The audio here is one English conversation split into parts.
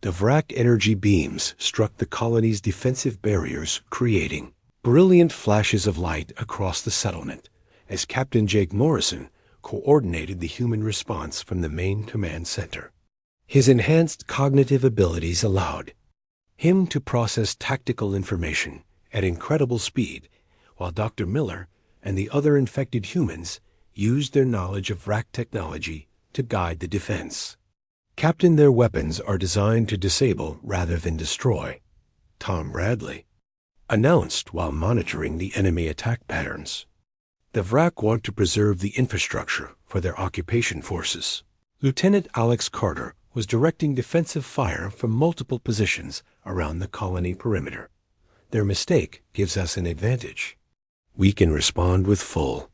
The Vrak energy beams struck the colony's defensive barriers, creating brilliant flashes of light across the settlement, as Captain Jake Morrison coordinated the human response from the main command center. His enhanced cognitive abilities allowed him to process tactical information at incredible speed, while Dr. Miller and the other infected humans used their knowledge of Vrak technology to guide the defense. Captain, their weapons are designed to disable rather than destroy, Tom Bradley announced while monitoring the enemy attack patterns. The Vrak want to preserve the infrastructure for their occupation forces. Lieutenant Alex Carter was directing defensive fire from multiple positions around the colony perimeter. Their mistake gives us an advantage. We can respond with full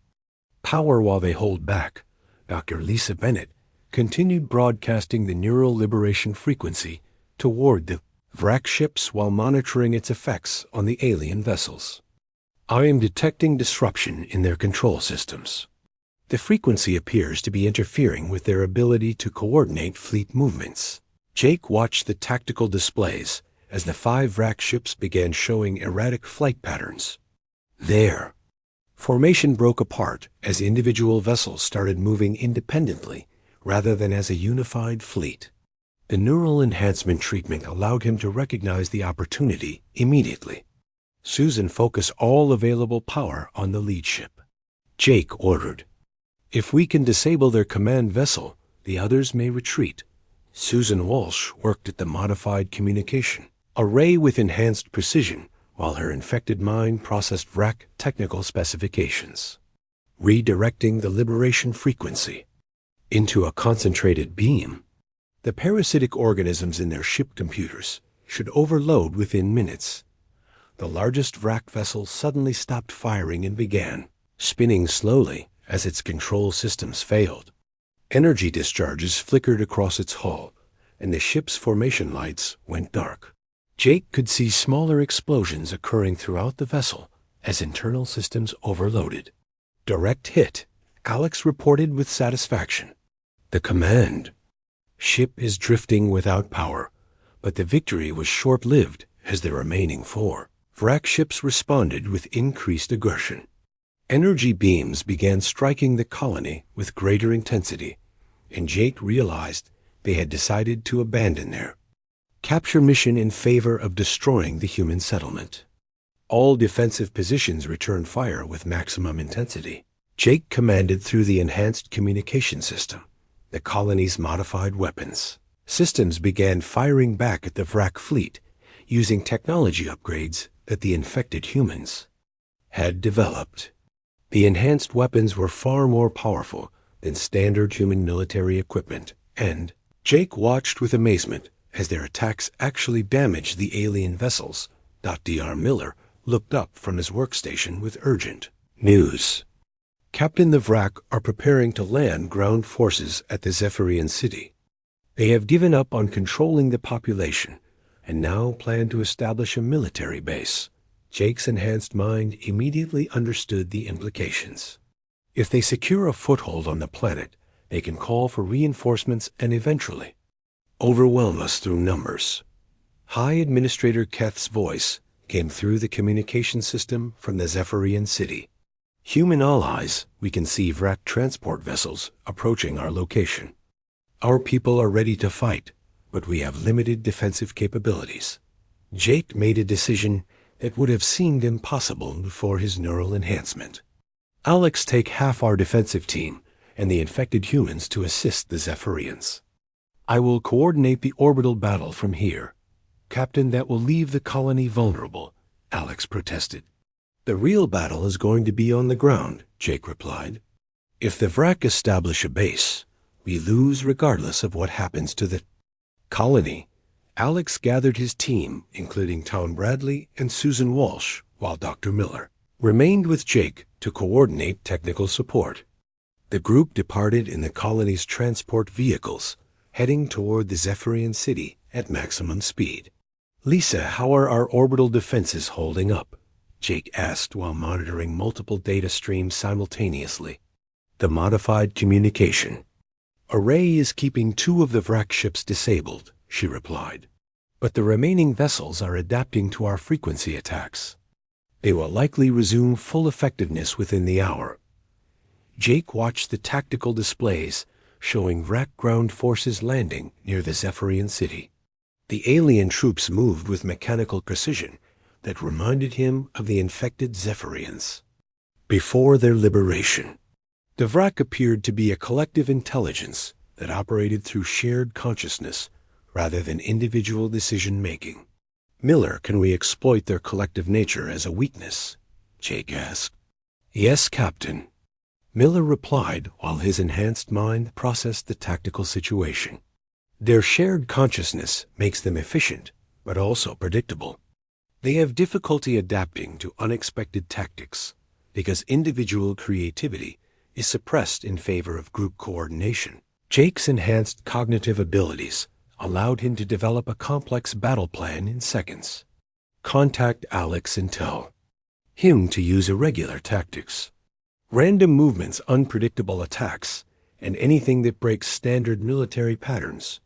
power while they hold back. Dr. Lisa Bennett continued broadcasting the neural liberation frequency toward the Vrak ships while monitoring its effects on the alien vessels. I am detecting disruption in their control systems. The frequency appears to be interfering with their ability to coordinate fleet movements. Jake watched the tactical displays as the 5 Vrak ships began showing erratic flight patterns. Their formation broke apart as individual vessels started moving independently rather than as a unified fleet. The neural enhancement treatment allowed him to recognize the opportunity immediately. Susan focused all available power on the lead ship. Jake ordered, "If we can disable their command vessel, the others may retreat." Susan Walsh worked at the modified communication array with enhanced precision, while her infected mind processed Vrak technical specifications, redirecting the liberation frequency into a concentrated beam. The parasitic organisms in their ship computers should overload within minutes. The largest Vrak vessel suddenly stopped firing and began spinning slowly as its control systems failed. Energy discharges flickered across its hull, and the ship's formation lights went dark. Jake could see smaller explosions occurring throughout the vessel as internal systems overloaded. "Direct hit," Alex reported with satisfaction. "The command ship is drifting without power, but the victory was short-lived as the remaining 4 Vrak ships responded with increased aggression. Energy beams began striking the colony with greater intensity, and Jake realized they had decided to abandon their capture mission in favor of destroying the human settlement. All defensive positions returned fire with maximum intensity. Jake commanded through the enhanced communication system the colony's modified weapons. Systems began firing back at the Vrak fleet using technology upgrades that the infected humans had developed. The enhanced weapons were far more powerful than standard human military equipment, and Jake watched with amazement as their attacks actually damaged the alien vessels. Dr. Miller looked up from his workstation with urgent news. "Captain, the Vrak are preparing to land ground forces at the Zephyrian city. They have given up on controlling the population and now plan to establish a military base." Jake's enhanced mind immediately understood the implications. If they secure a foothold on the planet, they can call for reinforcements and eventually overwhelm us through numbers. High Administrator Keth's voice came through the communication system from the Zephyrian city. "Human allies, we can see Vrak transport vessels approaching our location. Our people are ready to fight, but we have limited defensive capabilities." Jake made a decision that would have seemed impossible before his neural enhancement. "Alex, take half our defensive team and the infected humans to assist the Zephyrians. I will coordinate the orbital battle from here." "Captain, that will leave the colony vulnerable," Alex protested. "The real battle is going to be on the ground," Jake replied. "If the Vrak establish a base, we lose regardless of what happens to the colony." Alex gathered his team, including Tom Bradley and Susan Walsh, while Dr. Miller remained with Jake to coordinate technical support. The group departed in the colony's transport vehicles, heading toward the Zephyrian city at maximum speed. "Lisa, how are our orbital defenses holding up?" Jake asked while monitoring multiple data streams simultaneously. "The modified communication array is keeping 2 of the Vrak ships disabled," she replied. but the remaining vessels are adapting to our frequency attacks. They will likely resume full effectiveness within the hour. Jake watched the tactical displays showing Vrak ground forces landing near the Zephyrian city. The alien troops moved with mechanical precision that reminded him of the infected Zephyrians. Before their liberation, the Vrak appeared to be a collective intelligence that operated through shared consciousness rather than individual decision-making. "Miller, can we exploit their collective nature as a weakness?" Jake asked. "Yes, Captain," Miller replied while his enhanced mind processed the tactical situation. Their shared consciousness makes them efficient, but also predictable. They have difficulty adapting to unexpected tactics because individual creativity is suppressed in favor of group coordination. Jake's enhanced cognitive abilities allowed him to develop a complex battle plan in seconds. Contact Alex and tell him to use irregular tactics, random movements, unpredictable attacks, and anything that breaks standard military patterns.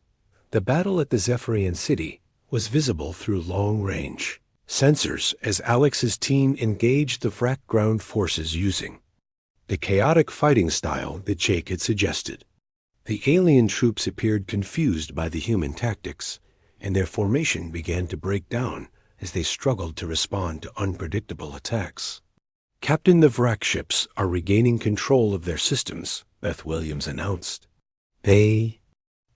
The battle at the Zephyrian city was visible through long-range sensors as Alex's team engaged the Vrak ground forces using the chaotic fighting style that Jake had suggested. The alien troops appeared confused by the human tactics, and their formation began to break down as they struggled to respond to unpredictable attacks. "Captain, the Vrak ships are regaining control of their systems," Beth Williams announced. "They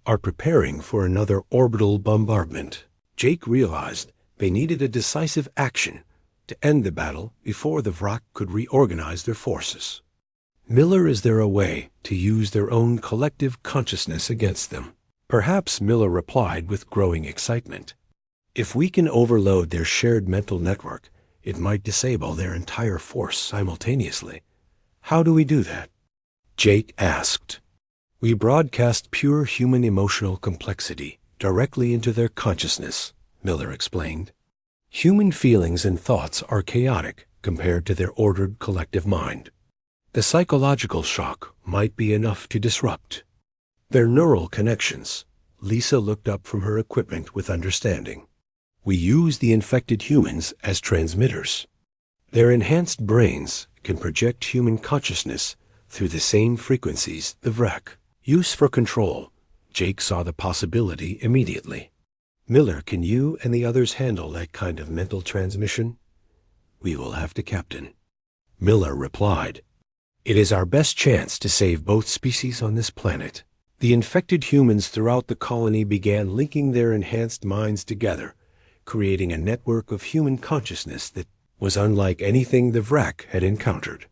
are preparing for another orbital bombardment." Jake realized they needed a decisive action to end the battle before the Vrak could reorganize their forces. "Miller, is there a way to use their own collective consciousness against them?" "Perhaps," Miller replied with growing excitement. "If we can overload their shared mental network, it might disable their entire force simultaneously." "How do we do that?" Jake asked. "We broadcast pure human emotional complexity directly into their consciousness," Miller explained. "Human feelings and thoughts are chaotic compared to their ordered collective mind. The psychological shock might be enough to disrupt their neural connections." Lisa looked up from her equipment with understanding. "We use the infected humans as transmitters. Their enhanced brains can project human consciousness through the same frequencies the Vrak use for control." Jake saw the possibility immediately. "Miller, can you and the others handle that kind of mental transmission?" "We will have to, Captain," Miller replied. "It is our best chance to save both species on this planet." The infected humans throughout the colony began linking their enhanced minds together, creating a network of human consciousness that was unlike anything the Vrak had encountered.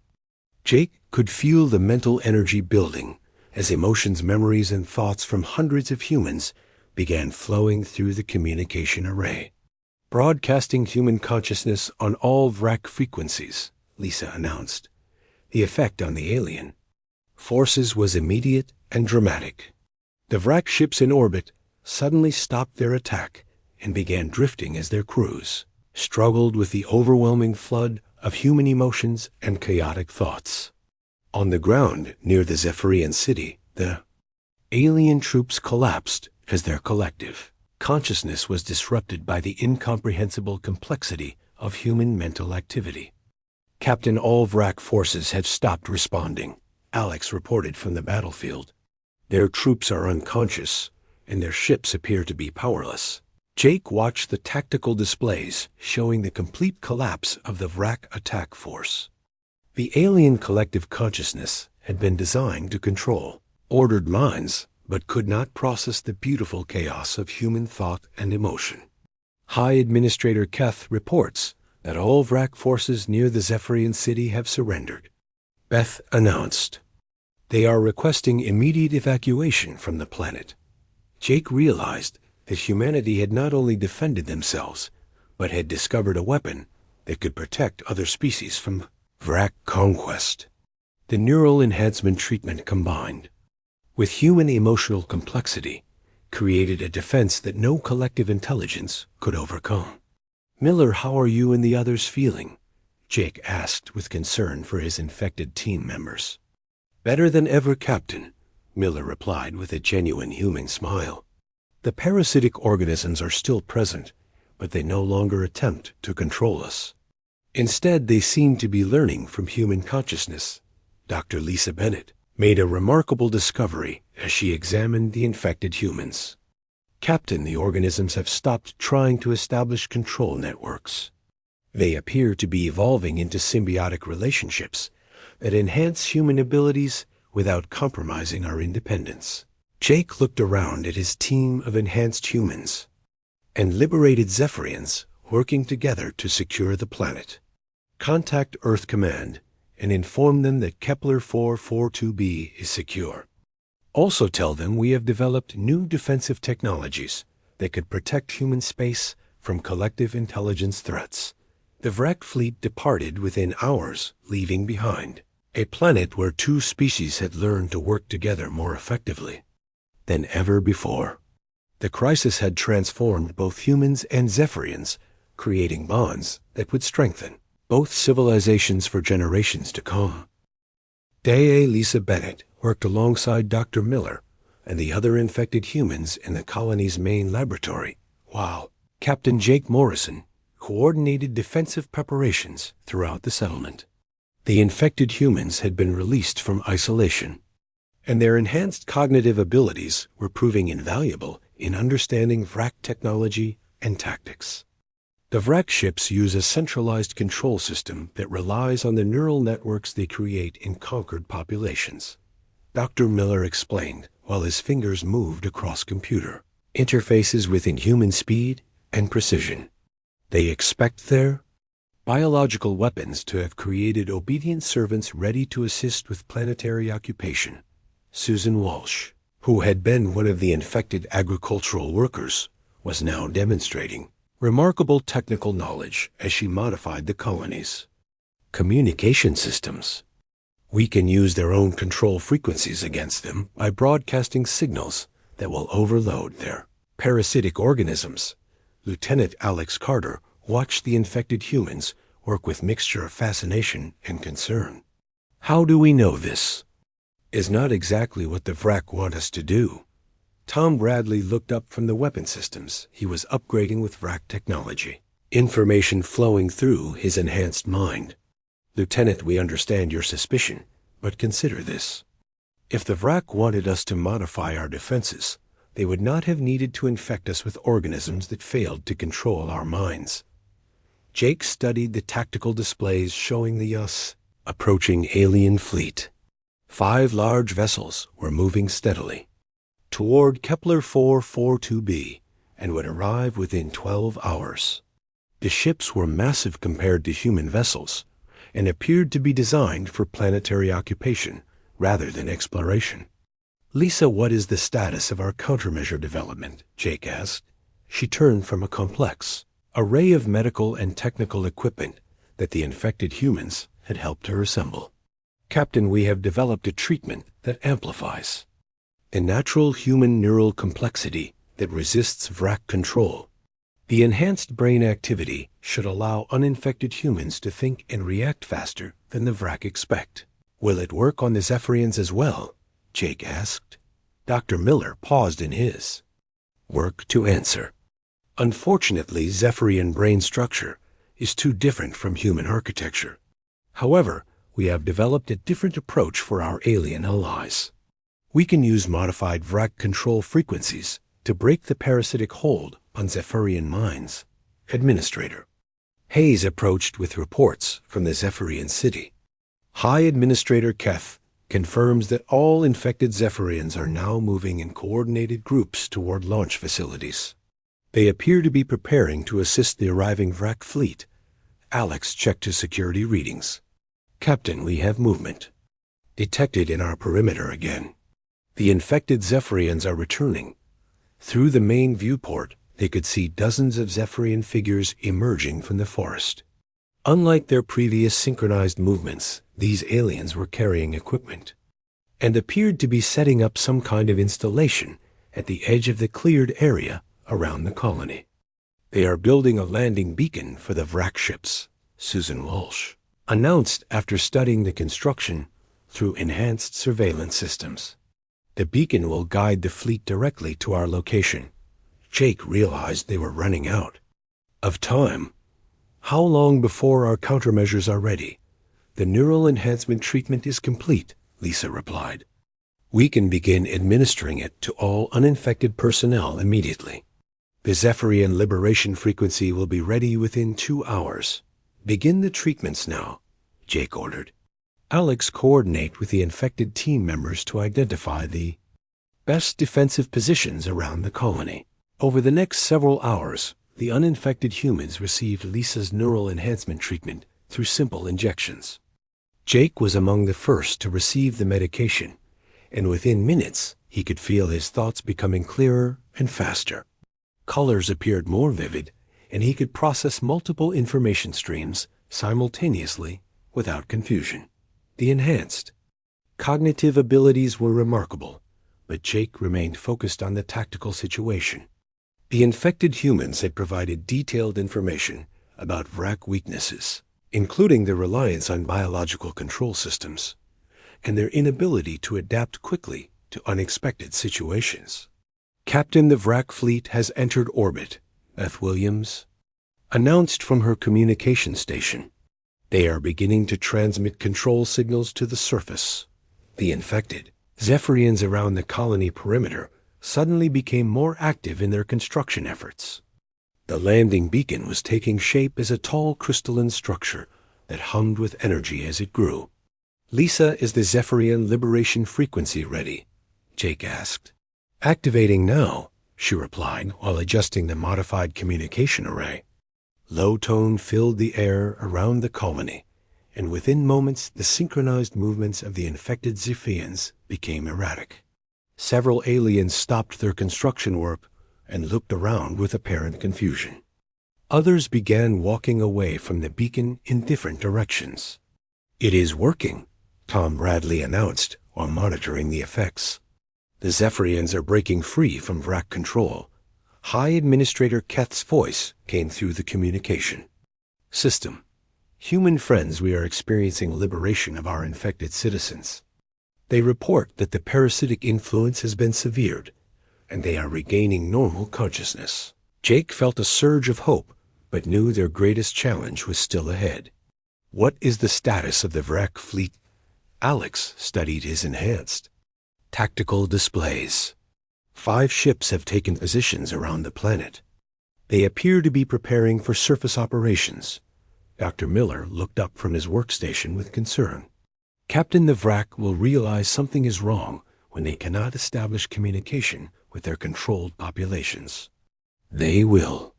Jake could feel the mental energy building as emotions, memories, and thoughts from hundreds of humans began flowing through the communication array. "Broadcasting human consciousness on all Vrak frequencies," Lisa announced. The effect on the alien forces was immediate and dramatic. The Vrak ships in orbit suddenly stopped their attack and began drifting as their crews struggled with the overwhelming flood of human emotions and chaotic thoughts. On the ground near the Zephyrian city, the alien troops collapsed as their collective consciousness was disrupted by the incomprehensible complexity of human mental activity. "Captain, all Vrak forces have stopped responding," Alex reported from the battlefield. "Their troops are unconscious, and their ships appear to be powerless." Jake watched the tactical displays showing the complete collapse of the Vrak attack force. The alien collective consciousness had been designed to control ordered minds, but could not process the beautiful chaos of human thought and emotion. High Administrator Keth reports that all Vrak forces near the Zephyrian city have surrendered, Beth announced. They are requesting immediate evacuation from the planet. Jake realized that humanity had not only defended themselves, but had discovered a weapon that could protect other species from Vrak conquest. The neural enhancement treatment combined with human emotional complexity created a defense that no collective intelligence could overcome. "Miller, how are you and the others feeling?" Jake asked with concern for his infected team members. "Better than ever, Captain," Miller replied with a genuine human smile. The parasitic organisms are still present, but they no longer attempt to control us. Instead, they seem to be learning from human consciousness. Dr. Lisa Bennett made a remarkable discovery as she examined the infected humans. Captain, the organisms have stopped trying to establish control networks. They appear to be evolving into symbiotic relationships that enhance human abilities without compromising our independence. Jake looked around at his team of enhanced humans and liberated Zephyrians working together to secure the planet. Contact Earth Command and inform them that Kepler 442b is secure. Also tell them we have developed new defensive technologies that could protect human space from collective intelligence threats. The Vrak fleet departed within hours, leaving behind a planet where two species had learned to work together more effectively than ever before. The crisis had transformed both humans and Zephyrians, creating bonds that would strengthen both civilizations for generations to come. Dea Lisa Bennett worked alongside Dr. Miller and the other infected humans in the colony's main laboratory, while Captain Jake Morrison coordinated defensive preparations throughout the settlement. The infected humans had been released from isolation, and their enhanced cognitive abilities were proving invaluable in understanding Vrak technology and tactics. The Vrak ships use a centralized control system that relies on the neural networks they create in conquered populations. Dr. Miller explained while his fingers moved across computer interfaces with inhuman speed and precision. They expect their biological weapons to have created obedient servants ready to assist with planetary occupation. Susan Walsh, who had been one of the infected agricultural workers, was now demonstrating remarkable technical knowledge as she modified the colony's communication systems. We can use their own control frequencies against them by broadcasting signals that will overload their parasitic organisms. Lieutenant Alex Carter watched the infected humans work with mixture of fascination and concern. How do we know this is not exactly what the Vrak want us to do? Tom Bradley looked up from the weapon systems he was upgrading with Vrak technology, information flowing through his enhanced mind. Lieutenant, we understand your suspicion, but consider this. If the Vrak wanted us to modify our defenses, they would not have needed to infect us with organisms that failed to control our minds. Jake studied the tactical displays showing the approaching alien fleet. 5 large vessels were moving steadily toward Kepler 442b and would arrive within 12 hours. The ships were massive compared to human vessels and appeared to be designed for planetary occupation rather than exploration. Lisa, what is the status of our countermeasure development? Jake asked. She turned from a complex array of medical and technical equipment that the infected humans had helped her assemble. Captain, we have developed a treatment that amplifies a natural human neural complexity that resists Vrak control. The enhanced brain activity should allow uninfected humans to think and react faster than the Vrak expect. Will it work on the Zephyrians as well? Jake asked. Dr. Miller paused in his work to answer. Unfortunately, Zephyrian brain structure is too different from human architecture. However, we have developed a different approach for our alien allies. We can use modified Vrak control frequencies to break the parasitic hold on Zephyrian minds. Administrator Hayes approached with reports from the Zephyrian city. High Administrator Keth confirms that all infected Zephyrians are now moving in coordinated groups toward launch facilities. They appear to be preparing to assist the arriving Vrak fleet. Alex checked his security readings. Captain, we have movement detected in our perimeter again. The infected Zephyrians are returning. Through the main viewport, they could see dozens of Zephyrian figures emerging from the forest. Unlike their previous synchronized movements, these aliens were carrying equipment and appeared to be setting up some kind of installation at the edge of the cleared area around the colony. They are building a landing beacon for the Vrak ships, Susan Walsh announced after studying the construction through enhanced surveillance systems. The beacon will guide the fleet directly to our location, Jake realized they were running out of time. How long before our countermeasures are ready? The neural enhancement treatment is complete, Lisa replied. We can begin administering it to all uninfected personnel immediately. The Zephyrian liberation frequency will be ready within 2 hours. Begin the treatments now, Jake ordered. Alex, coordinate with the infected team members to identify the best defensive positions around the colony. Over the next several hours, the uninfected humans received Lisa's neural enhancement treatment through simple injections. Jake was among the first to receive the medication, and within minutes he could feel his thoughts becoming clearer and faster. Colors appeared more vivid, and he could process multiple information streams simultaneously without confusion. The enhanced cognitive abilities were remarkable, but Jake remained focused on the tactical situation. The infected humans had provided detailed information about VRAC weaknesses, including their reliance on biological control systems, and their inability to adapt quickly to unexpected situations. Captain, the VRAC fleet has entered orbit, Beth Williams announced from her communication station. They are beginning to transmit control signals to the surface. The infected Zephyrians around the colony perimeter suddenly became more active in their construction efforts. The landing beacon was taking shape as a tall crystalline structure that hummed with energy as it grew. Lisa, is the Zephyrian liberation frequency ready? Jake asked. Activating now, she replied while adjusting the modified communication array. Low tone filled the air around the colony, and within moments the synchronized movements of the infected Zephyrians became erratic. Several aliens stopped their construction work and looked around with apparent confusion. Others began walking away from the beacon in different directions. It is working, Tom Bradley announced while monitoring the effects. The Zephyrians are breaking free from VRAC control. High Administrator Keth's voice came through the communication system. Human friends, we are experiencing liberation of our infected citizens. They report that the parasitic influence has been severed, and they are regaining normal consciousness. Jake felt a surge of hope, but knew their greatest challenge was still ahead. What is the status of the VRAC fleet? Alex studied his enhanced tactical displays. 5 ships have taken positions around the planet. They appear to be preparing for surface operations. Dr. Miller looked up from his workstation with concern. Captain, the VRAC will realize something is wrong when they cannot establish communication with their controlled populations. They will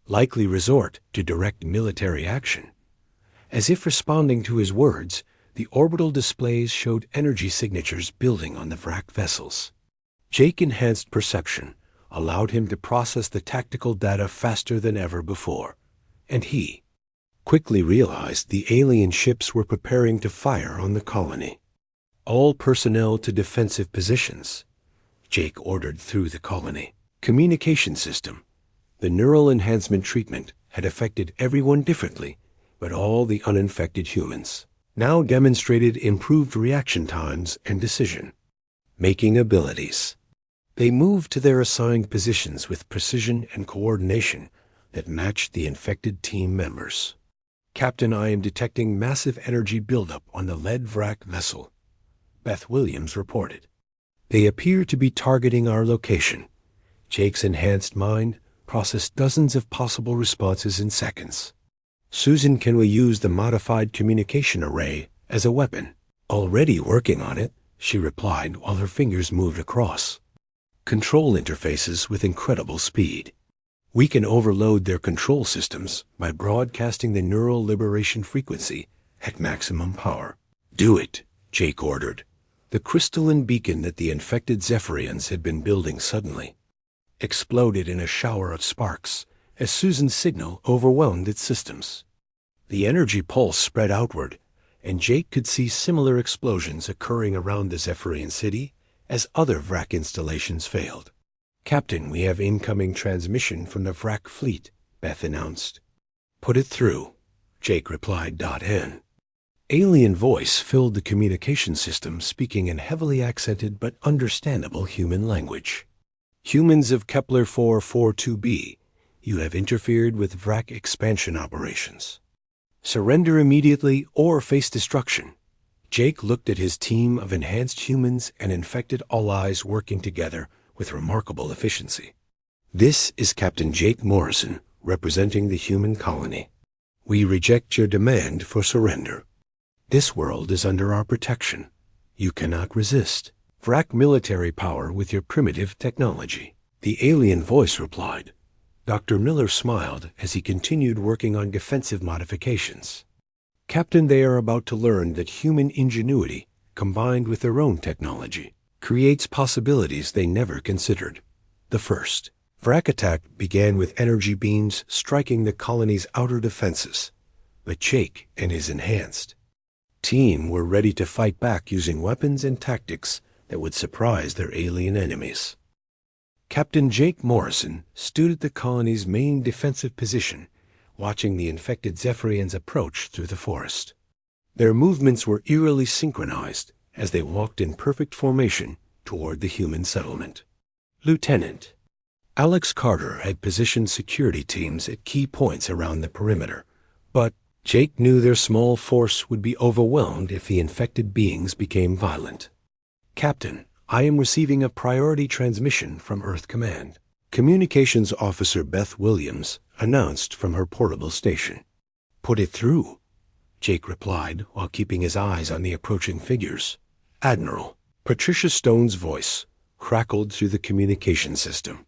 likely resort to direct military action. As if responding to his words, the orbital displays showed energy signatures building on the VRAC vessels. Jake enhanced perception allowed him to process the tactical data faster than ever before, and he quickly realized the alien ships were preparing to fire on the colony. All personnel to defensive positions, Jake ordered through the colony communication system. The neural enhancement treatment had affected everyone differently, but all the uninfected humans now demonstrated improved reaction times and decision-making abilities. They moved to their assigned positions with precision and coordination that matched the infected team members. Captain, I am detecting massive energy buildup on the lead VRAC vessel, Beth Williams reported. They appear to be targeting our location. Jake's enhanced mind processed dozens of possible responses in seconds. Susan, can we use the modified communication array as a weapon? Already working on it, she replied while her fingers moved across control interfaces with incredible speed. We can overload their control systems by broadcasting the neural liberation frequency at maximum power. Do it, Jake ordered. The crystalline beacon that the infected Zephyrians had been building suddenly exploded in a shower of sparks as Susan's signal overwhelmed its systems. The energy pulse spread outward, and Jake could see similar explosions occurring around the Zephyrian city as other VRAC installations failed. Captain, we have incoming transmission from the VRAC fleet, Beth announced. Put it through, Jake replied. N. Alien voice filled the communication system, speaking in heavily accented but understandable human language. Humans of Kepler 442b, you have interfered with VRAC expansion operations. Surrender immediately or face destruction. Jake looked at his team of enhanced humans and infected allies working together with remarkable efficiency. This is Captain Jake Morrison, representing the human colony. We reject your demand for surrender. This world is under our protection. You cannot resist VRAC military power with your primitive technology. The alien voice replied. Dr. Miller smiled as he continued working on defensive modifications. Captain, they are about to learn that human ingenuity, combined with their own technology, creates possibilities they never considered. The first VRAC attack began with energy beams striking the colony's outer defenses, but Jake and his enhanced team were ready to fight back using weapons and tactics that would surprise their alien enemies. Captain Jake Morrison stood at the colony's main defensive position, watching the infected Zephyrians approach through the forest. Their movements were eerily synchronized as they walked in perfect formation toward the human settlement. Lieutenant Alex Carter had positioned security teams at key points around the perimeter, but Jake knew their small force would be overwhelmed if the infected beings became violent. Captain, I am receiving a priority transmission from Earth Command. Communications Officer Beth Williams announced from her portable station. Put it through, Jake replied while keeping his eyes on the approaching figures. Admiral, Patricia Stone's voice crackled through the communication system.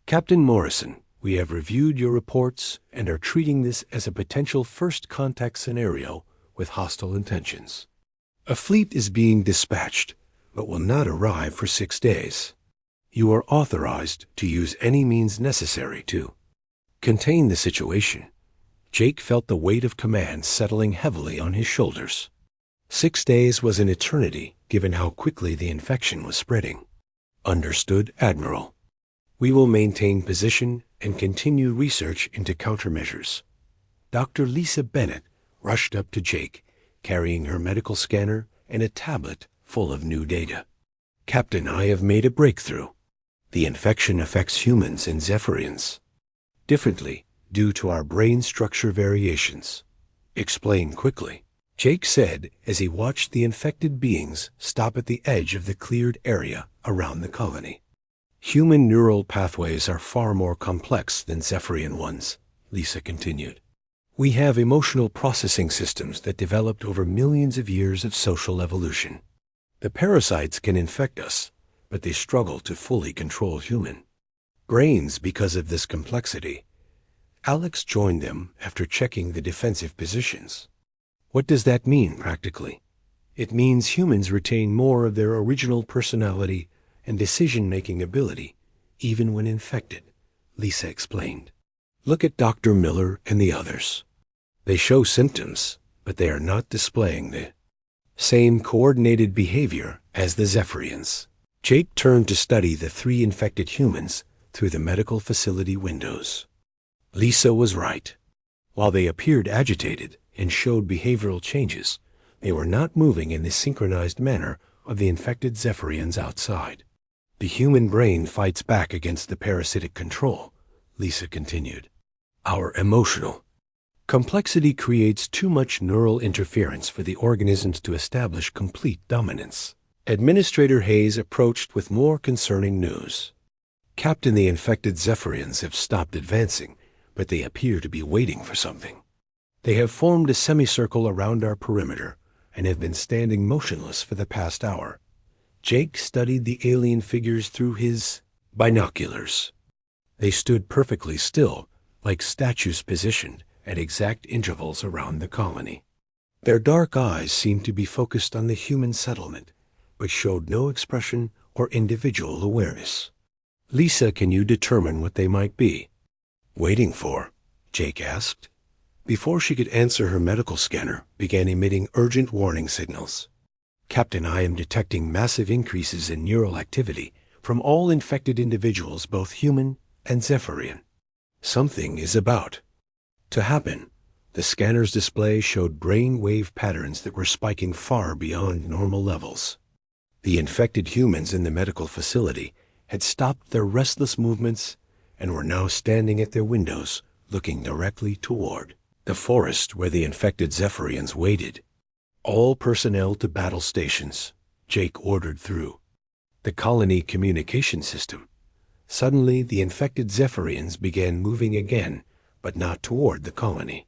Captain Morrison, we have reviewed your reports and are treating this as a potential first contact scenario with hostile intentions. A fleet is being dispatched, but will not arrive for 6 days. You are authorized to use any means necessary to contain the situation. Jake felt the weight of command settling heavily on his shoulders. 6 days was an eternity, given how quickly the infection was spreading. Understood, Admiral. We will maintain position and continue research into countermeasures. Dr. Lisa Bennett rushed up to Jake, carrying her medical scanner and a tablet full of new data. Captain, I have made a breakthrough. The infection affects humans and Zephyrians differently due to our brain structure variations. Explain quickly, Jake said as he watched the infected beings stop at the edge of the cleared area around the colony. Human neural pathways are far more complex than Zephyrian ones, Lisa continued. We have emotional processing systems that developed over millions of years of social evolution. The parasites can infect us, but they struggle to fully control human brains because of this complexity. Alex joined them after checking the defensive positions. What does that mean practically? It means humans retain more of their original personality and decision-making ability, even when infected, Lisa explained. Look at Dr. Miller and the others. They show symptoms, but they are not displaying the same coordinated behavior as the Zephyrians. Jake turned to study the 3 infected humans through the medical facility windows. Lisa was right. While they appeared agitated and showed behavioral changes, they were not moving in the synchronized manner of the infected Zephyrians outside. The human brain fights back against the parasitic control, Lisa continued. Our emotional complexity creates too much neural interference for the organisms to establish complete dominance. Administrator Hayes approached with more concerning news. Captain, the infected Zephyrians have stopped advancing, but they appear to be waiting for something. They have formed a semicircle around our perimeter and have been standing motionless for the past hour. Jake studied the alien figures through his binoculars. They stood perfectly still, like statues positioned at exact intervals around the colony. Their dark eyes seemed to be focused on the human settlement, but showed no expression or individual awareness. Lisa, can you determine what they might be waiting for? Jake asked. Before she could answer, her medical scanner began emitting urgent warning signals. Captain, I am detecting massive increases in neural activity from all infected individuals, both human and Zephyrian. Something is about to happen. The scanner's display showed brain wave patterns that were spiking far beyond normal levels. The infected humans in the medical facility had stopped their restless movements and were now standing at their windows, looking directly toward the forest where the infected Zephyrians waited. All personnel to battle stations, Jake ordered through the colony communication system. Suddenly, the infected Zephyrians began moving again, but not toward the colony.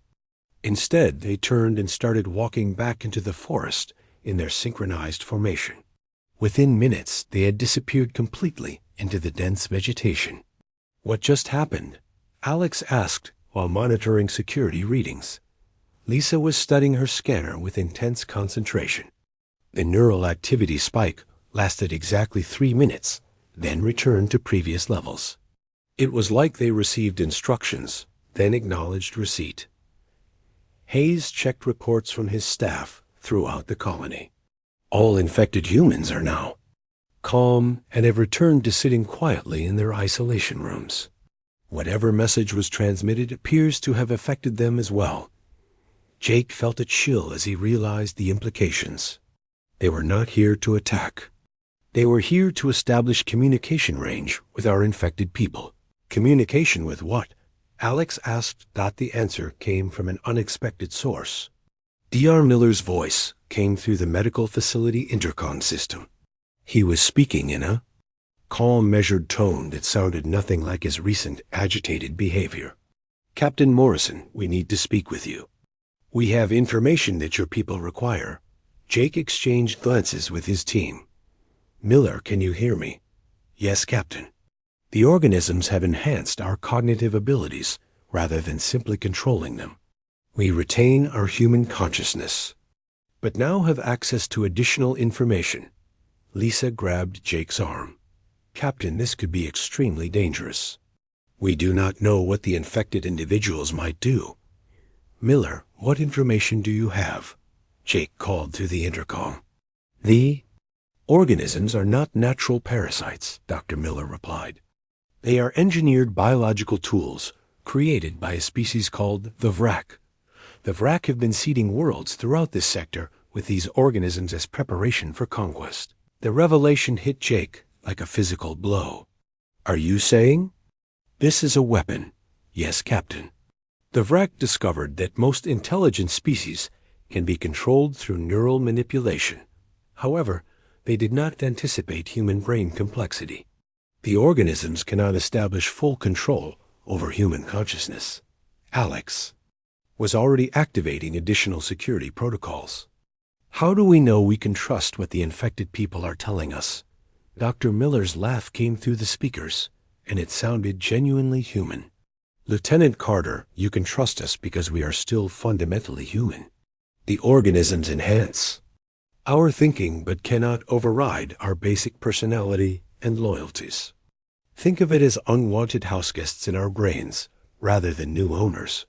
Instead, they turned and started walking back into the forest in their synchronized formation. Within minutes, they had disappeared completely into the dense vegetation. "What just happened?" Alex asked while monitoring security readings. Lisa was studying her scanner with intense concentration. The neural activity spike lasted exactly 3 minutes, then returned to previous levels. It was like they received instructions, then acknowledged receipt. Hayes checked reports from his staff throughout the colony. All infected humans are now calm and have returned to sitting quietly in their isolation rooms. Whatever message was transmitted appears to have affected them as well. Jake felt a chill as he realized the implications. They were not here to attack. They were here to establish communication range with our infected people. Communication with what? Alex asked. The answer came from an unexpected source. Dr. Miller's voice came through the medical facility intercom system. He was speaking in a calm, measured tone that sounded nothing like his recent agitated behavior. "Captain Morrison, we need to speak with you. We have information that your people require." Jake exchanged glances with his team. "Miller, can you hear me?" "Yes, Captain." "The organisms have enhanced our cognitive abilities rather than simply controlling them. We retain our human consciousness, but now have access to additional information." Lisa grabbed Jake's arm. "Captain, this could be extremely dangerous. We do not know what the infected individuals might do." "Miller, what information do you have?" Jake called through the intercom. "The organisms are not natural parasites," Dr. Miller replied. "They are engineered biological tools created by a species called the Vrak. The Vrak have been seeding worlds throughout this sector with these organisms as preparation for conquest." The revelation hit Jake like a physical blow. "Are you saying this is a weapon?" "Yes, Captain. The Vrak discovered that most intelligent species can be controlled through neural manipulation. However, they did not anticipate human brain complexity. The organisms cannot establish full control over human consciousness." Alex was already activating additional security protocols. "How do we know we can trust what the infected people are telling us?" Dr. Miller's laugh came through the speakers, and it sounded genuinely human. "Lieutenant Carter, you can trust us because we are still fundamentally human. The organisms enhance our thinking but cannot override our basic personality and loyalties. Think of it as unwanted houseguests in our brains rather than new owners."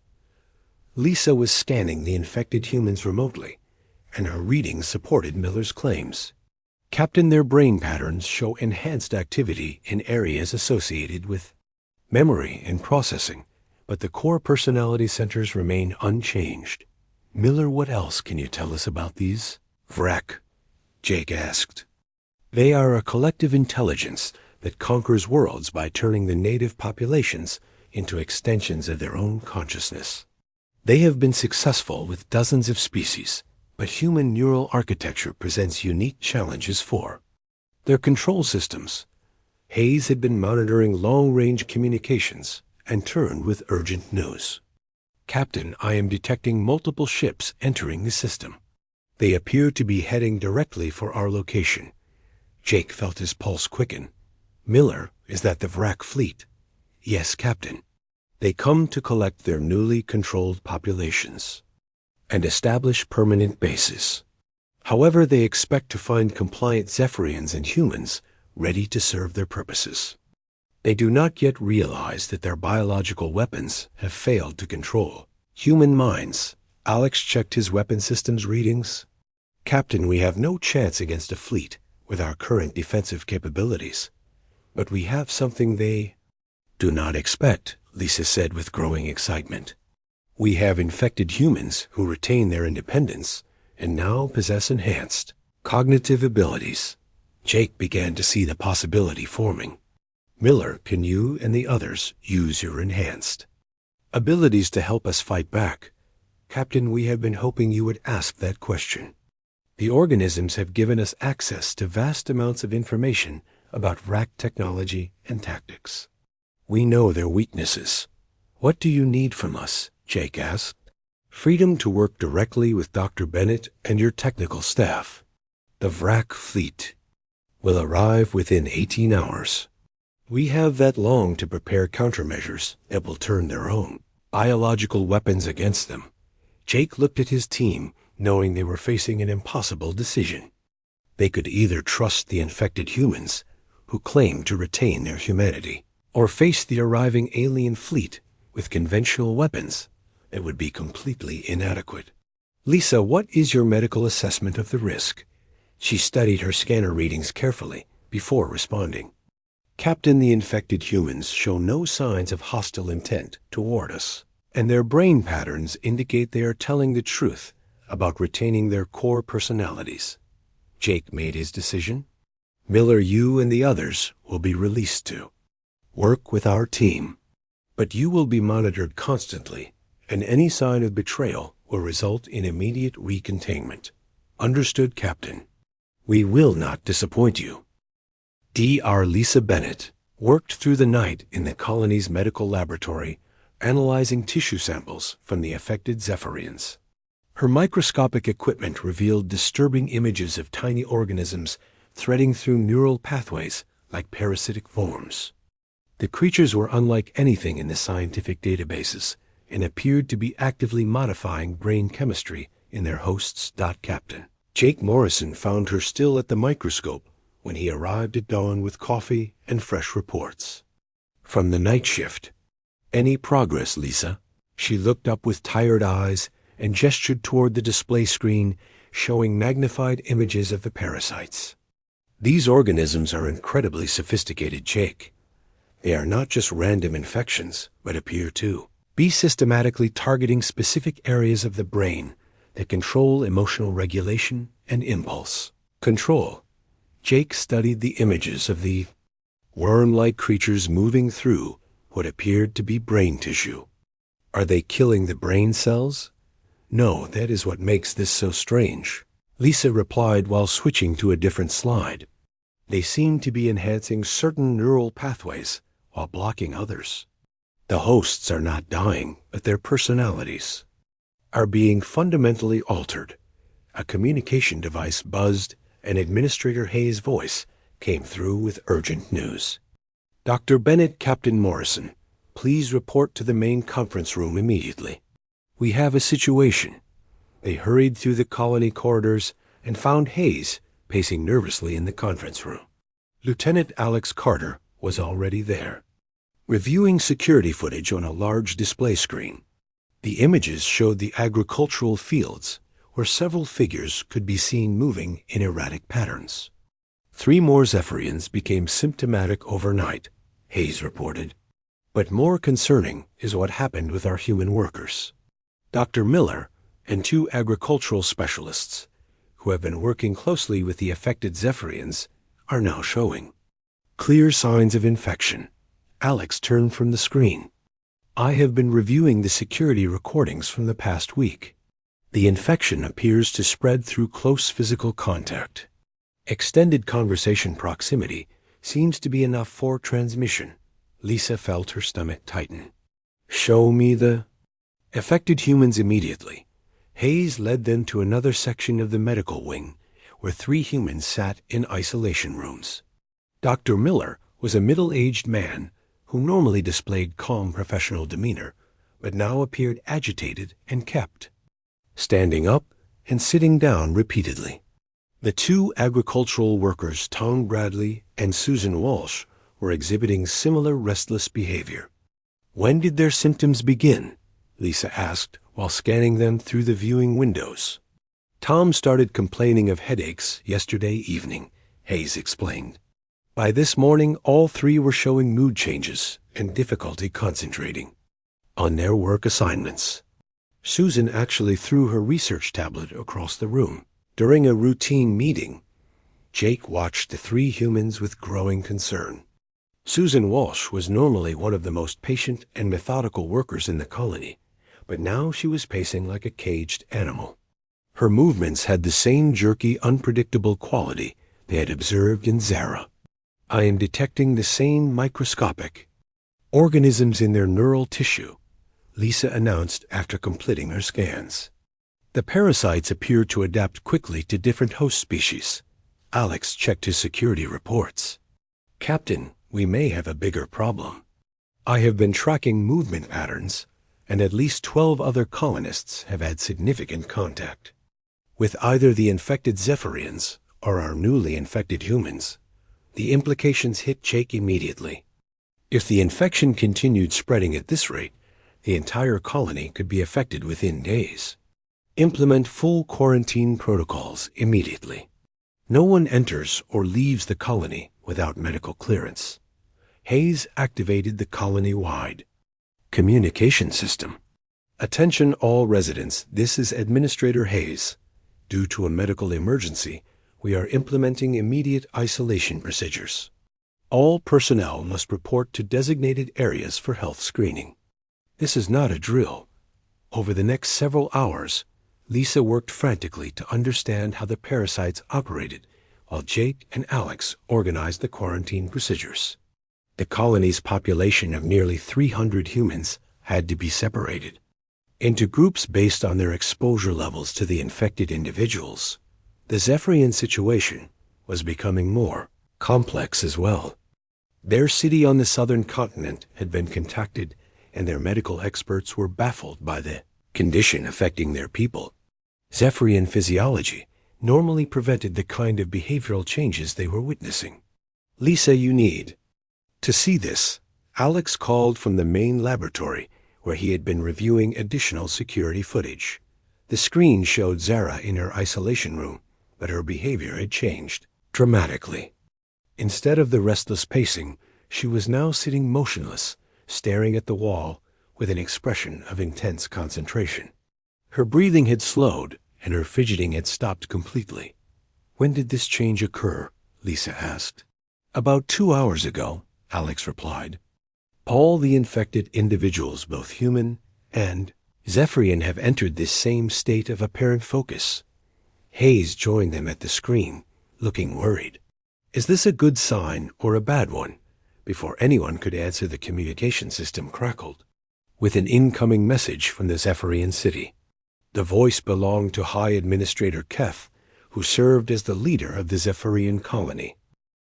Lisa was scanning the infected humans remotely, and her readings supported Miller's claims. "Captain, their brain patterns show enhanced activity in areas associated with memory and processing, but the core personality centers remain unchanged." "Miller, what else can you tell us about these Vrak?" Jake asked. "They are a collective intelligence that conquers worlds by turning the native populations into extensions of their own consciousness. They have been successful with dozens of species, but human neural architecture presents unique challenges for their control systems." Hayes had been monitoring long-range communications and turned with urgent news. "Captain, I am detecting multiple ships entering the system. They appear to be heading directly for our location." Jake felt his pulse quicken. "Miller, is that the Vrak fleet?" "Yes, Captain. They come to collect their newly controlled populations and establish permanent bases. However, they expect to find compliant Zephyrians and humans ready to serve their purposes. They do not yet realize that their biological weapons have failed to control human minds." Alex checked his weapon systems readings. "Captain, we have no chance against a fleet with our current defensive capabilities. But we have something they do not expect," Lisa said with growing excitement. "We have infected humans who retain their independence and now possess enhanced cognitive abilities." Jake began to see the possibility forming. Miller, can you and the others use your enhanced abilities to help us fight back? Captain, we have been hoping you would ask that question. The organisms have given us access to vast amounts of information about RAC technology and tactics. We know their weaknesses. What do you need from us? Jake asked. Freedom to work directly with Dr. Bennett and your technical staff. The VRAC fleet will arrive within 18 hours. We have that long to prepare countermeasures that will turn their own biological weapons against them. Jake looked at his team, knowing they were facing an impossible decision. They could either trust the infected humans, who claimed to retain their humanity, or face the arriving alien fleet with conventional weapons that would be completely inadequate. Lisa, what is your medical assessment of the risk? She studied her scanner readings carefully before responding. Captain, the infected humans show no signs of hostile intent toward us, and their brain patterns indicate they are telling the truth about retaining their core personalities. Jake made his decision. Miller, you and the others will be released to work with our team, but you will be monitored constantly, and any sign of betrayal will result in immediate recontainment. Understood, Captain. We will not disappoint you. Dr. Lisa Bennett worked through the night in the colony's medical laboratory, analyzing tissue samples from the affected Zephyrians. Her microscopic equipment revealed disturbing images of tiny organisms threading through neural pathways like parasitic forms. The creatures were unlike anything in the scientific databases and appeared to be actively modifying brain chemistry in their hosts. Captain Jake Morrison found her still at the microscope when he arrived at dawn with coffee and fresh reports from the night shift. Any progress, Lisa? She looked up with tired eyes and gestured toward the display screen showing magnified images of the parasites. These organisms are incredibly sophisticated, Jake. They are not just random infections, but appear to be systematically targeting specific areas of the brain that control emotional regulation and impulse control. Jake studied the images of the worm-like creatures moving through what appeared to be brain tissue. Are they killing the brain cells? No, that is what makes this so strange, Lisa replied while switching to a different slide. They seem to be enhancing certain neural pathways while blocking others. The hosts are not dying, but their personalities are being fundamentally altered. A communication device buzzed, and Administrator Hayes' voice came through with urgent news. Dr. Bennett, Captain Morrison, please report to the main conference room immediately. We have a situation. They hurried through the colony corridors and found Hayes pacing nervously in the conference room. Lieutenant Alex Carter was already there, reviewing security footage on a large display screen. The images showed the agricultural fields where several figures could be seen moving in erratic patterns. 3 more Zephyrians became symptomatic overnight, Hayes reported. But more concerning is what happened with our human workers. Dr. Miller and 2 agricultural specialists, who have been working closely with the affected Zephyrians, are now showing clear signs of infection. Alex turned from the screen. I have been reviewing the security recordings from the past week. The infection appears to spread through close physical contact. Extended conversation proximity seems to be enough for transmission. Lisa felt her stomach tighten. Show me the affected humans immediately. Hayes led them to another section of the medical wing, where 3 humans sat in isolation rooms. Dr. Miller was a middle-aged man who normally displayed calm professional demeanor, but now appeared agitated and kept standing up and sitting down repeatedly. The 2 agricultural workers, Tom Bradley and Susan Walsh, were exhibiting similar restless behavior. When did their symptoms begin? Lisa asked while scanning them through the viewing windows. Tom started complaining of headaches yesterday evening, Hayes explained. By this morning, all 3 were showing mood changes and difficulty concentrating on their work assignments. Susan actually threw her research tablet across the room. During a routine meeting, Jake watched the 3 humans with growing concern. Susan Walsh was normally one of the most patient and methodical workers in the colony, but now she was pacing like a caged animal. Her movements had the same jerky, unpredictable quality they had observed in Zara. I am detecting the same microscopic organisms in their neural tissue, Lisa announced after completing her scans. The parasites appeared to adapt quickly to different host species. Alex checked his security reports. Captain, we may have a bigger problem. I have been tracking movement patterns, and at least 12 other colonists have had significant contact with either the infected Zephyrians or our newly infected humans. The implications hit Jake immediately. If the infection continued spreading at this rate, the entire colony could be affected within days. Implement full quarantine protocols immediately. No one enters or leaves the colony without medical clearance. Hayes activated the colony-wide communication system. Attention all residents, this is Administrator Hayes. Due to a medical emergency, we are implementing immediate isolation procedures. All personnel must report to designated areas for health screening. This is not a drill. Over the next several hours, Lisa worked frantically to understand how the parasites operated, while Jake and Alex organized the quarantine procedures. The colony's population of nearly 300 humans had to be separated into groups based on their exposure levels to the infected individuals. The Zephyrian situation was becoming more complex as well. Their city on the southern continent had been contacted, and their medical experts were baffled by the condition affecting their people. Zephyrian physiology normally prevented the kind of behavioral changes they were witnessing. Lisa, you need to see this. Alex called from the main laboratory where he had been reviewing additional security footage. The screen showed Zara in her isolation room, but her behavior had changed dramatically. Instead of the restless pacing, she was now sitting motionless, staring at the wall with an expression of intense concentration. Her breathing had slowed, and her fidgeting had stopped completely. When did this change occur? Lisa asked. About 2 hours ago, Alex replied. All the infected individuals, both human and Zephyrian, have entered this same state of apparent focus. Hayes joined them at the screen, looking worried. Is this a good sign or a bad one? Before anyone could answer, the communication system crackled with an incoming message from the Zephyrian city. The voice belonged to High Administrator Keth, who served as the leader of the Zephyrian colony.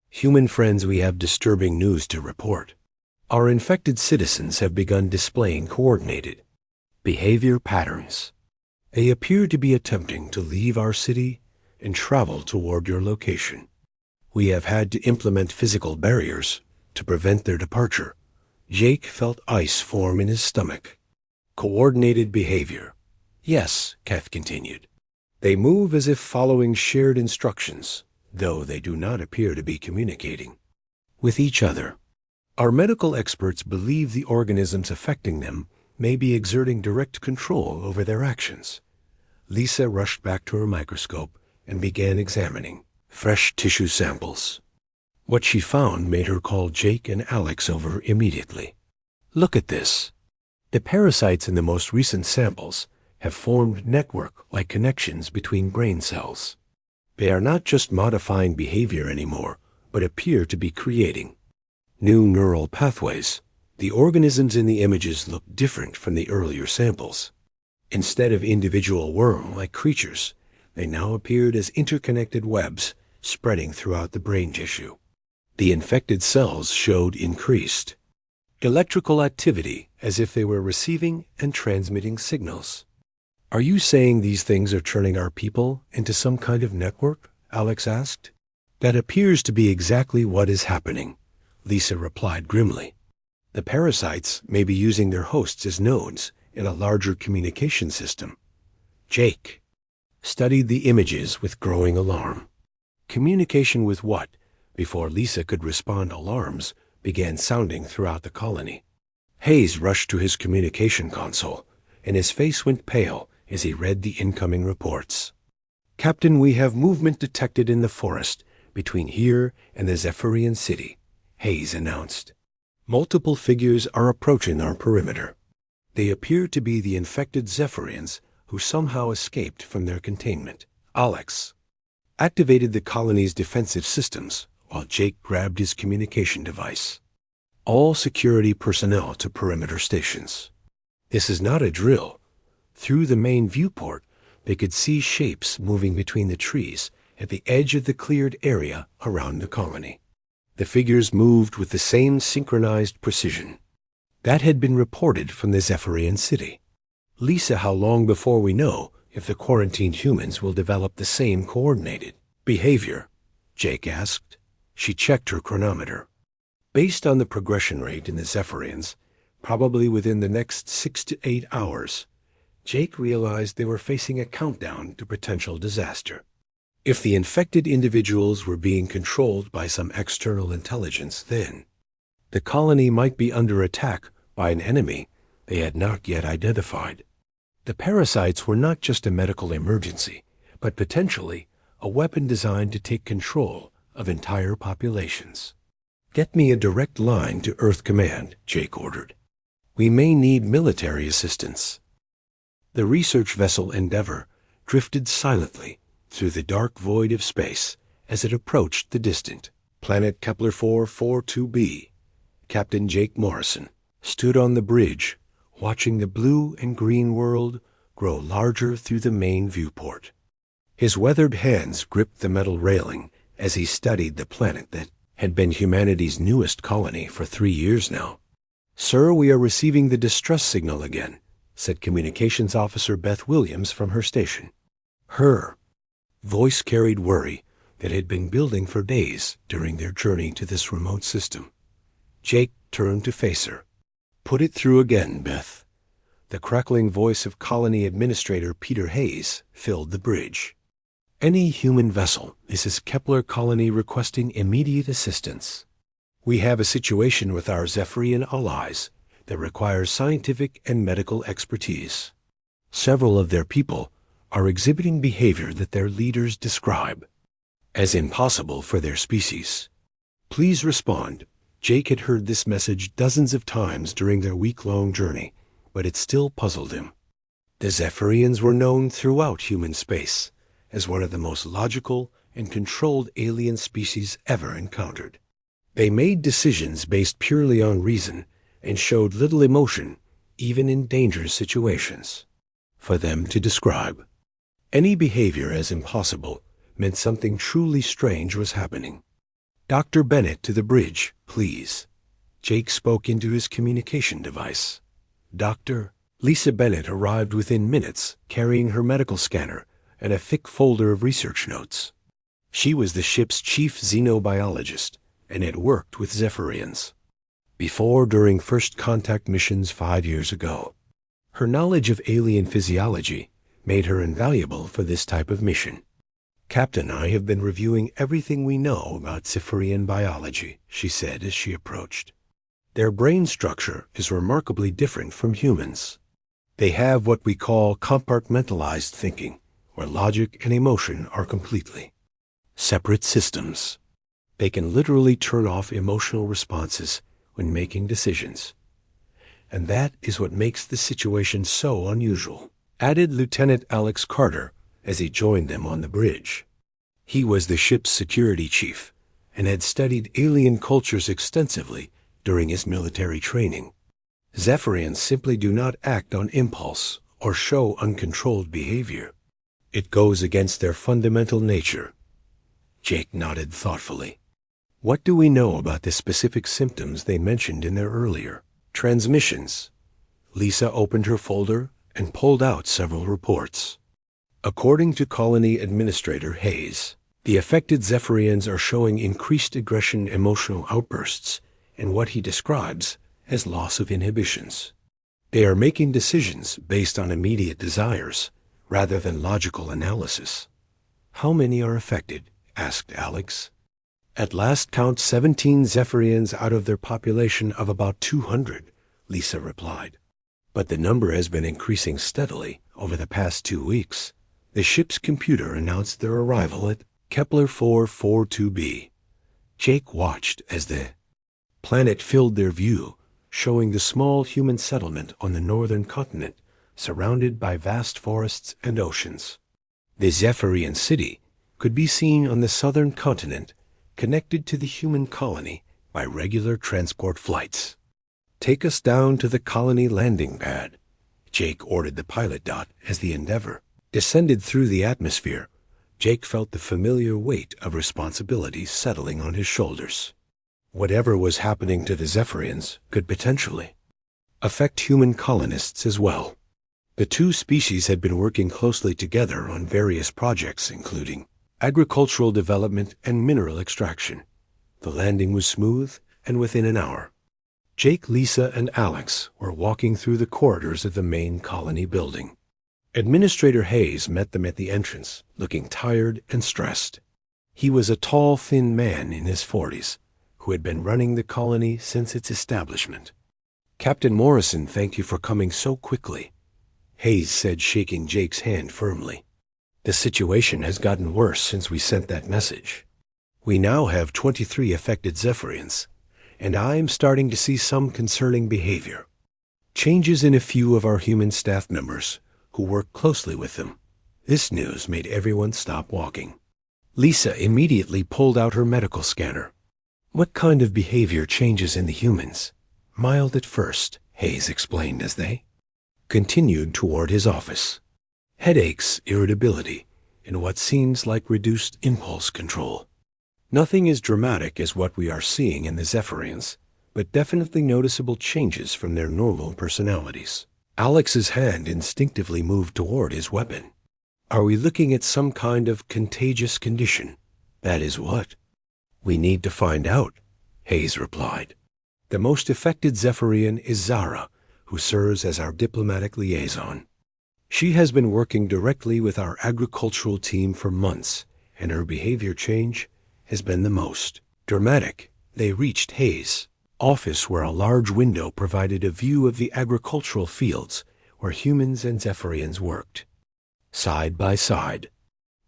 Human friends, we have disturbing news to report. Our infected citizens have begun displaying coordinated behavior patterns. They appear to be attempting to leave our city and travel toward your location. We have had to implement physical barriers to prevent their departure. Jake felt ice form in his stomach. Coordinated behavior. Yes, Keth continued. They move as if following shared instructions, though they do not appear to be communicating with each other. Our medical experts believe the organisms affecting them may be exerting direct control over their actions. Lisa rushed back to her microscope and began examining fresh tissue samples. What she found made her call Jake and Alex over immediately. Look at this. The parasites in the most recent samples have formed network-like connections between brain cells. They are not just modifying behavior anymore, but appear to be creating new neural pathways. The organisms in the images look different from the earlier samples. Instead of individual worm-like creatures, they now appeared as interconnected webs spreading throughout the brain tissue. The infected cells showed increased electrical activity, as if they were receiving and transmitting signals. Are you saying these things are turning our people into some kind of network? Alex asked. That appears to be exactly what is happening, Lisa replied grimly. The parasites may be using their hosts as nodes in a larger communication system. Jake studied the images with growing alarm. Communication with what? Before Lisa could respond, alarms began sounding throughout the colony. Hayes rushed to his communication console, and his face went pale as he read the incoming reports. Captain, we have movement detected in the forest between here and the Zephyrian city. Hayes announced. Multiple figures are approaching our perimeter. They appear to be the infected Zephyrians who somehow escaped from their containment. Alex activated the colony's defensive systems while Jake grabbed his communication device. All security personnel to perimeter stations. This is not a drill. Through the main viewport, they could see shapes moving between the trees at the edge of the cleared area around the colony. The figures moved with the same synchronized precision. That had been reported from the Zephyrian city. Lisa, how long before we know if the quarantined humans will develop the same coordinated behavior? Jake asked. She checked her chronometer. Based on the progression rate in the Zephyrians, probably within the next 6 to 8 hours, Jake realized they were facing a countdown to potential disaster. If the infected individuals were being controlled by some external intelligence, then the colony might be under attack by an enemy they had not yet identified. The parasites were not just a medical emergency, but potentially a weapon designed to take control of entire populations. Get me a direct line to Earth Command, Jake ordered. We may need military assistance. The research vessel Endeavour drifted silently through the dark void of space as it approached the distant planet Kepler 442b. Captain Jake Morrison stood on the bridge, watching the blue and green world grow larger through the main viewport. His weathered hands gripped the metal railing as he studied the planet that had been humanity's newest colony for 3 years now. "Sir, we are receiving the distress signal again," said Communications Officer Beth Williams from her station. Her voice carried worry that had been building for days during their journey to this remote system. Jake turned to face her. "Put it through again, Beth." The crackling voice of Colony Administrator Peter Hayes filled the bridge. "Any human vessel, this is Kepler Colony requesting immediate assistance. We have a situation with our Zephyrian allies that requires scientific and medical expertise. Several of their people are exhibiting behavior that their leaders describe as impossible for their species. Please respond." Jake had heard this message dozens of times during their week-long journey, but it still puzzled him. The Zephyrians were known throughout human space as one of the most logical and controlled alien species ever encountered. They made decisions based purely on reason and showed little emotion, even in dangerous situations. For them to describe any behavior as impossible meant something truly strange was happening. "Dr. Bennett to the bridge, please." Jake spoke into his communication device. Dr. Lisa Bennett arrived within minutes, carrying her medical scanner and a thick folder of research notes. She was the ship's chief xenobiologist and had worked with Zephyrians before during first contact missions 5 years ago. Her knowledge of alien physiology made her invaluable for this type of mission. "Captain, I have been reviewing everything we know about Zephyrian biology," she said as she approached. "Their brain structure is remarkably different from humans. They have what we call compartmentalized thinking, where logic and emotion are completely separate systems. They can literally turn off emotional responses when making decisions. And that is what makes the situation so unusual," added Lieutenant Alex Carter as he joined them on the bridge. He was the ship's security chief and had studied alien cultures extensively during his military training. Zephyrians simply do not act on impulse or show uncontrolled behavior. It goes against their fundamental nature. Jake nodded thoughtfully. "What do we know about the specific symptoms they mentioned in their earlier transmissions?" Lisa opened her folder and pulled out several reports. According to Colony Administrator Hayes, the affected Zephyrians are showing increased aggression, emotional outbursts, and what he describes as loss of inhibitions. They are making decisions based on immediate desires rather than logical analysis. "How many are affected?" asked Alex. "At last count 17 Zephyrians out of their population of about 200, Lisa replied. "But the number has been increasing steadily over the past 2 weeks. The ship's computer announced their arrival at Kepler 442b. Jake watched as the planet filled their view, showing the small human settlement on the northern continent, surrounded by vast forests and oceans. The Zephyrian city could be seen on the southern continent, connected to the human colony by regular transport flights. "Take us down to the colony landing pad," Jake ordered the pilot dot as the Endeavor descended through the atmosphere. Jake felt the familiar weight of responsibility settling on his shoulders. Whatever was happening to the Zephyrians could potentially affect human colonists as well. The two species had been working closely together on various projects, including agricultural development and mineral extraction. The landing was smooth, and within an hour, Jake, Lisa, and Alex were walking through the corridors of the main colony building. Administrator Hayes met them at the entrance, looking tired and stressed. He was a tall, thin man in his 40s, who had been running the colony since its establishment. "Captain Morrison, thank you for coming so quickly," Hayes said, shaking Jake's hand firmly. "The situation has gotten worse since we sent that message. We now have 23 affected Zephyrians, and I'm starting to see some concerning behavior. Changes in a few of our human staff members who work closely with them." This news made everyone stop walking. Lisa immediately pulled out her medical scanner. "What kind of behavior changes in the humans?" "Mild at first," Hayes explained as they continued toward his office. "Headaches, irritability, and what seems like reduced impulse control. Nothing as dramatic as what we are seeing in the Zephyrians, but definitely noticeable changes from their normal personalities." Alex's hand instinctively moved toward his weapon. "Are we looking at some kind of contagious condition?" "That is what we need to find out," Hayes replied. "The most affected Zephyrian is Zara, who serves as our diplomatic liaison. She has been working directly with our agricultural team for months, and her behavior change has been the most dramatic." They reached Hayes' office, where a large window provided a view of the agricultural fields where humans and Zephyrians worked side by side.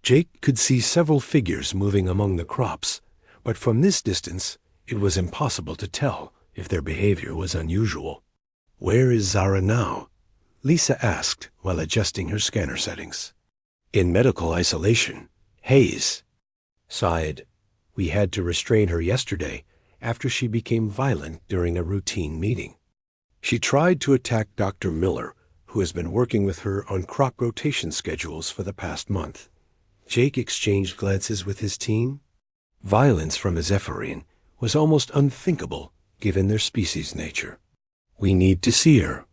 Jake could see several figures moving among the crops, but from this distance it was impossible to tell if their behavior was unusual. "Where is Zara now?" Lisa asked while adjusting her scanner settings. "In medical isolation," Hayes sighed. "We had to restrain her yesterday after she became violent during a routine meeting. She tried to attack Dr. Miller, who has been working with her on crop rotation schedules for the past month." Jake exchanged glances with his team. Violence from a Zephyrian was almost unthinkable given their species' nature. "We need to see her."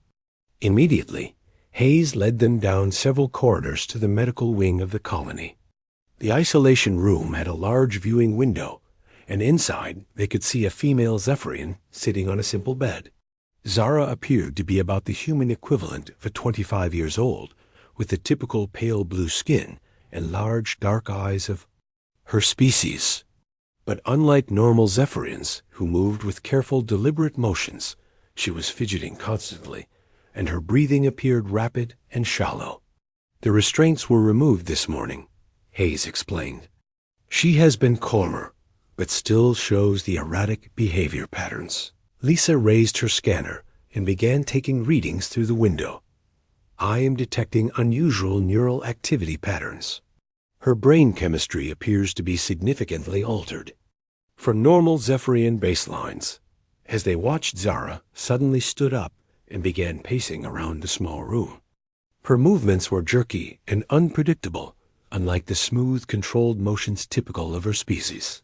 Immediately, Hayes led them down several corridors to the medical wing of the colony. The isolation room had a large viewing window, and inside they could see a female Zephyrian sitting on a simple bed. Zara appeared to be about the human equivalent of 25 years old, with the typical pale blue skin and large dark eyes of her species. But unlike normal Zephyrians, who moved with careful, deliberate motions, she was fidgeting constantly, and her breathing appeared rapid and shallow. "The restraints were removed this morning," Hayes explained. "She has been calmer, but still shows the erratic behavior patterns." Lisa raised her scanner and began taking readings through the window. "I am detecting unusual neural activity patterns. Her brain chemistry appears to be significantly altered from normal Zephyrian baselines." As they watched, Zara suddenly stood up and began pacing around the small room. Her movements were jerky and unpredictable, unlike the smooth, controlled motions typical of her species.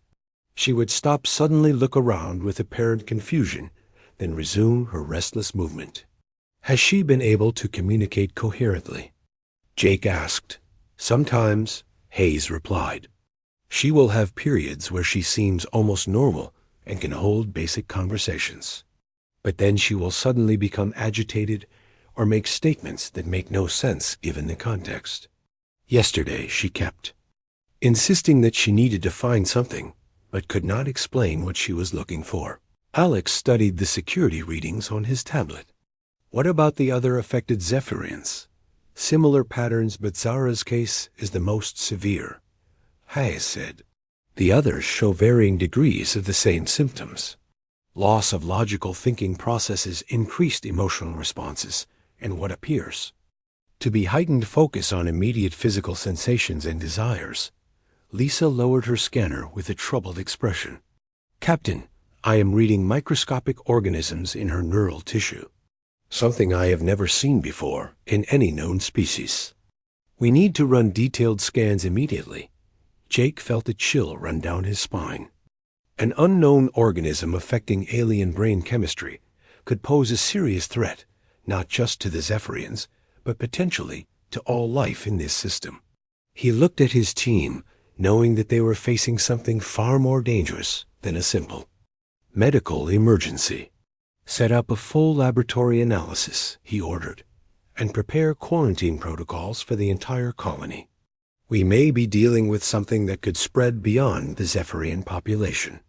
She would stop, suddenly look around with apparent confusion, then resume her restless movement. "Has she been able to communicate coherently?" Jake asked. "Sometimes," Hayes replied. "She will have periods where she seems almost normal and can hold basic conversations. But then she will suddenly become agitated or make statements that make no sense given the context. Yesterday she kept insisting that she needed to find something, but could not explain what she was looking for." Alex studied the security readings on his tablet. "What about the other affected Zephyrians?" "Similar patterns, but Zara's case is the most severe," Hayes said. "The others show varying degrees of the same symptoms." Loss of logical thinking processes increased emotional responses and what appears to be heightened focus on immediate physical sensations and desires. Lisa lowered her scanner with a troubled expression. Captain, I am reading microscopic organisms in her neural tissue. Something I have never seen before in any known species. We need to run detailed scans immediately. Jake felt a chill run down his spine. An unknown organism affecting alien brain chemistry could pose a serious threat, not just to the Zephyrians, but potentially to all life in this system. He looked at his team, knowing that they were facing something far more dangerous than a simple medical emergency. Set up a full laboratory analysis, he ordered, and prepare quarantine protocols for the entire colony. We may be dealing with something that could spread beyond the Zephyrian population.